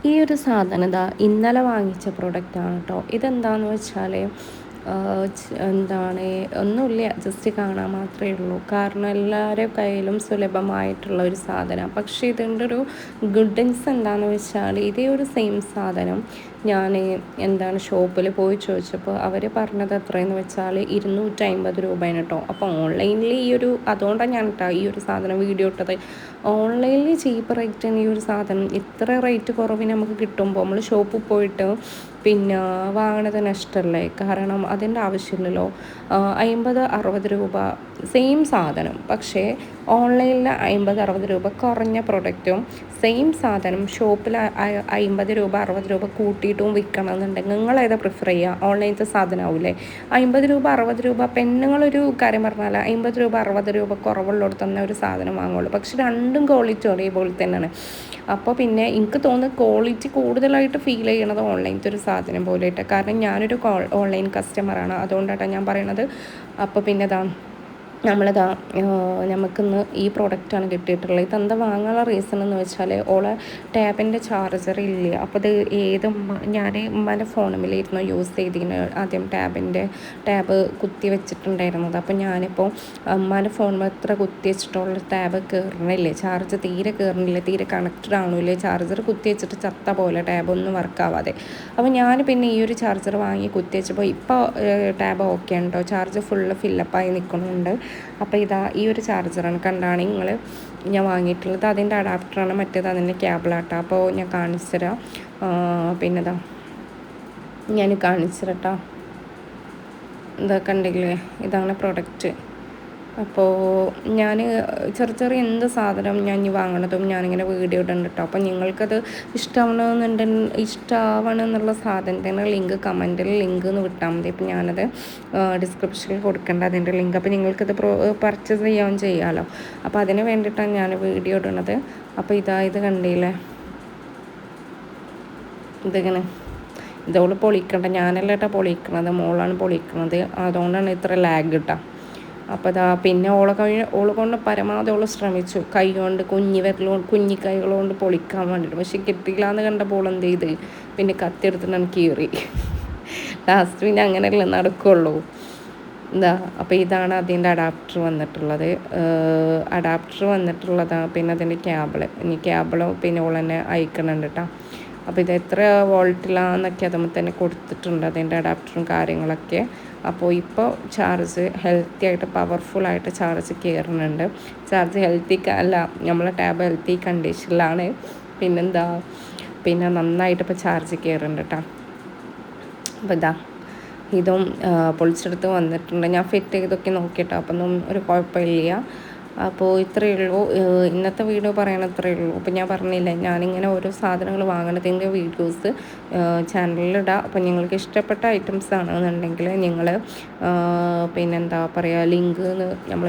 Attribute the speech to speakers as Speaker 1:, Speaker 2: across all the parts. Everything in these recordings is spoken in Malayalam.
Speaker 1: ഈ ഒരു സാധനം ഇതാ ഇന്നലെ വാങ്ങിച്ച പ്രൊഡക്റ്റാണ് കേട്ടോ. ഇതെന്താണെന്ന് വെച്ചാൽ എന്താണ്, ഒന്നുമില്ല, ജസ്റ്റ് കാണാൻ മാത്രമേ ഉള്ളൂ. കാരണം എല്ലാവരുടെ കയ്യിലും സുലഭമായിട്ടുള്ള ഒരു സാധനം. പക്ഷേ ഇതിൻ്റെ ഒരു ഗുഡൻസ് എന്താണെന്ന് വെച്ചാൽ ഇതേ ഒരു സെയിം സാധനം ഞാൻ എന്താണ് ഷോപ്പിൽ പോയി ചോദിച്ചപ്പോൾ അവർ പറഞ്ഞത് എത്രയെന്ന് വെച്ചാൽ 250 രൂപയാണ് കേട്ടോ. അപ്പോൾ ഓൺലൈനിൽ ഈ ഒരു, അതുകൊണ്ടാണ് ഞാൻ കേട്ടോ ഈ ഒരു സാധനം വീഡിയോ ഇട്ടത്. ഓൺലൈനിൽ ചീപ്പ് റേറ്റിന് ഈ ഒരു സാധനം ഇത്ര റേറ്റ് കുറവിന് നമുക്ക് കിട്ടുമ്പോൾ നമ്മൾ ഷോപ്പിൽ പോയിട്ട് പിന്നെ വാങ്ങണത് നഷ്ടമല്ലേ. കാരണം അതിൻ്റെ ആവശ്യമില്ലല്ലോ. 50-60 രൂപ സെയിം സാധനം, പക്ഷേ ഓൺലൈനിൽ 50-60 രൂപ കുറഞ്ഞ പ്രൊഡക്റ്റും സെയിം സാധനം ഷോപ്പിൽ 50 രൂപ 60 രൂപ കൂട്ടിയിട്ടും വിൽക്കണമെന്നുണ്ടെങ്കിൽ നിങ്ങൾ ഏതാ പ്രിഫർ ചെയ്യുക? ഓൺലൈനത്തെ സാധനമാവില്ലേ? 50 രൂപ 60 രൂപ പെണ്ണുങ്ങളൊരു കാര്യം പറഞ്ഞാൽ 50 രൂപ 60 രൂപ കുറവുള്ളിടത്ത് തന്നെ ഒരു സാധനം വാങ്ങുള്ളൂ. പക്ഷെ രണ്ടും ക്വാളിറ്റി ഒരേപോലെ തന്നെയാണ്. അപ്പോൾ പിന്നെ എനിക്ക് തോന്നുന്നു ക്വാളിറ്റി കൂടുതലായിട്ട് ഫീൽ ചെയ്യണത് ഓൺലൈനത്തെ ഒരു സാധനം പോലെയിട്ട്. കാരണം ഞാനൊരു ഓൺലൈൻ കസ്റ്റമറാണ്, അതുകൊണ്ടാണ് ഞാൻ പറയണത്. അപ്പോൾ പിന്നെ നമ്മളിതാ നമുക്കിന്ന് ഈ പ്രോഡക്റ്റാണ് കിട്ടിയിട്ടുള്ളത്. ഇതെന്താ വാങ്ങാനുള്ള റീസൺ എന്ന് വെച്ചാൽ ഓളെ ടാബിൻ്റെ ചാർജർ ഇല്ല. അപ്പോൾ ഇത് ഞാൻ ഉമ്മാൻ്റെ ഫോണിലായിരുന്നു യൂസ് ചെയ്തിരുന്നത് ആദ്യം ടാബ് കുത്തി വെച്ചിട്ടുണ്ടായിരുന്നത്. അപ്പോൾ ഞാനിപ്പോൾ ഉമ്മാൻ്റെ ഫോണിൽ എത്ര കുത്തി വെച്ചിട്ടുള്ള ടാബ് കയറണില്ലേ, ചാർജ് തീരെ കയറണില്ല, തീരെ കണക്റ്റഡ് ആവണില്ലേ, ചാർജർ കുത്തി വെച്ചിട്ട് ചത്ത പോലെ ടാബൊന്നും വർക്കാവാതെ. അപ്പോൾ ഞാൻ പിന്നെ ഈ ഒരു ചാർജർ വാങ്ങി കുത്തി വെച്ചപ്പോൾ ഇപ്പോൾ ടാബ് ഓക്കെ ഉണ്ടോ, ചാർജ് ഫുള്ള് ഫില്ലപ്പായി നിൽക്കുന്നുണ്ട്. അപ്പോൾ ഇതാ ഈ ഒരു ചാർജറാണ് കണ്ടാണ് നിങ്ങൾ ഞാൻ വാങ്ങിയിട്ടുള്ളത്. അതിൻ്റെ അഡാപ്റ്ററാണ്, മറ്റേത് അതിൻ്റെ കേബിളാട്ടോ. അപ്പോൾ ഞാൻ കാണിച്ചു തരാം. പിന്നെ ഞാൻ കാണിച്ചു തരട്ടോ. ഇതാ കണ്ടില്ലേ, ഇതാണ് പ്രൊഡക്റ്റ്. അപ്പോൾ ഞാൻ ചെറിയ എന്ത് സാധനം ഞാൻ ഇനി വാങ്ങണതും ഞാനിങ്ങനെ വീഡിയോ ഇടുന്നുണ്ട് കേട്ടോ. അപ്പോൾ നിങ്ങൾക്കത് ഇഷ്ടമാവണമെന്നുള്ള സാധനത്തിൻ്റെ ലിങ്ക് കമൻറ്റിൽ ലിങ്ക് എന്ന് വിട്ടാൽ മതി. അപ്പോൾ ഞാനത് ഡിസ്ക്രിപ്ഷനിൽ കൊടുക്കേണ്ട അതിൻ്റെ ലിങ്ക്. അപ്പോൾ നിങ്ങൾക്കത് പർച്ചേസ് ചെയ്യാമല്ലോ. അപ്പോൾ അതിന് വേണ്ടിയിട്ടാണ് ഞാൻ വീഡിയോ ഇടുന്നത്. അപ്പോൾ ഇത് കണ്ടില്ലേ, ഇതിങ്ങനെ ഇതോള് പൊളിക്കണ്ട, ഞാനല്ല കേട്ടോ പൊളിക്കണത്, മോളാണ് പൊളിക്കണത്. അതുകൊണ്ടാണ് ഇത്ര ലാഗ് കിട്ടുക. അപ്പോൾ പിന്നെ ഓളെ കൊണ്ട് പരമാവധി ഓള് ശ്രമിച്ചു കൈ കൊണ്ട് കുഞ്ഞി കൈകളുകൊണ്ട് പൊളിക്കാൻ വേണ്ടിയിട്ട്. പക്ഷെ കിട്ടിയില്ല എന്ന് കണ്ടപ്പോൾ എന്ത് ചെയ്ത് പിന്നെ കത്തിയെടുത്തിട്ട് കീറി. ലാസ്റ്റ് പിന്നെ അങ്ങനെയല്ല നടക്കുള്ളൂ. അപ്പോൾ ഇതാണ് അതിൻ്റെ അഡാപ്റ്റർ വന്നിട്ടുള്ളതാണ്. പിന്നെ അതിൻ്റെ കേബിള് പിന്നെ ഓൾ തന്നെ അയക്കണുണ്ട് കേട്ടോ. അപ്പോൾ ഇത് എത്ര വോൾട്ടിലാന്നൊക്കെ അതുമ്പോൾ തന്നെ കൊടുത്തിട്ടുണ്ട്, അതിൻ്റെ അഡാപ്റ്ററും കാര്യങ്ങളൊക്കെ. അപ്പോൾ ഇപ്പോൾ ചാർജ് ഹെൽത്തി ആയിട്ട് പവർഫുള്ളായിട്ട് ചാർജ് കയറുന്നുണ്ട്. ചാർജ് നമ്മളെ ടാബ് ഹെൽത്തി കണ്ടീഷനിലാണ്. പിന്നെ നന്നായിട്ട് ഇപ്പോൾ ചാർജ് കയറുന്നുണ്ട് കേട്ടോ. അപ്പോൾ ഇതും പൊളിച്ചെടുത്ത് വന്നിട്ടുണ്ട്. ഞാൻ ഫിറ്റ് ചെയ്തൊക്കെ നോക്കിയിട്ടോ, അപ്പോൾ ഒന്നും ഒരു കുഴപ്പമില്ല. അപ്പോൾ ഇത്രയേ ഉള്ളൂ ഇന്നത്തെ വീഡിയോ പറയണത്, ഇത്രയേ ഉള്ളൂ. അപ്പോൾ ഞാൻ പറഞ്ഞില്ലേ, ഞാനിങ്ങനെ ഓരോ സാധനങ്ങൾ വാങ്ങണതിൻ്റെ വീഡിയോസ് ചാനലിലിടാം. അപ്പോൾ നിങ്ങൾക്ക് ഇഷ്ടപ്പെട്ട ഐറ്റംസ് ആണെന്നുണ്ടെങ്കിൽ നിങ്ങൾ പിന്നെന്താ പറയുക, ലിങ്ക് നമ്മൾ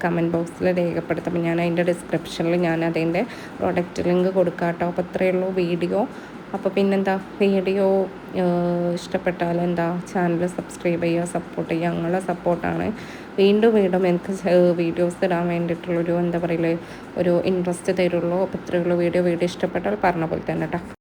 Speaker 1: കമൻറ്റ് ബോക്സിൽ രേഖപ്പെടുത്തുമ്പോൾ ഞാൻ അതിൻ്റെ ഡിസ്ക്രിപ്ഷനിൽ ഞാൻ അതിൻ്റെ പ്രോഡക്റ്റ് ലിങ്ക് കൊടുക്കാം കേട്ടോ. അപ്പോൾ ഇത്രയേ ഉള്ളൂ വീഡിയോ. അപ്പോൾ വീഡിയോ ഇഷ്ടപ്പെട്ടാൽ ചാനൽ സബ്സ്ക്രൈബ് ചെയ്യുക, സപ്പോർട്ട് ചെയ്യുക. ഞങ്ങളുടെ സപ്പോർട്ടാണ് വീണ്ടും എനിക്ക് വീഡിയോസ് ഇടാൻ വേണ്ടിയിട്ടുള്ളൊരു ഒരു ഇൻട്രസ്റ്റ് തരുള്ളൂ. അപ്പോൾ ഇത്രയുള്ള വീഡിയോ ഇഷ്ടപ്പെട്ടാൽ പറഞ്ഞ പോലെ തന്നെ കേട്ടോ.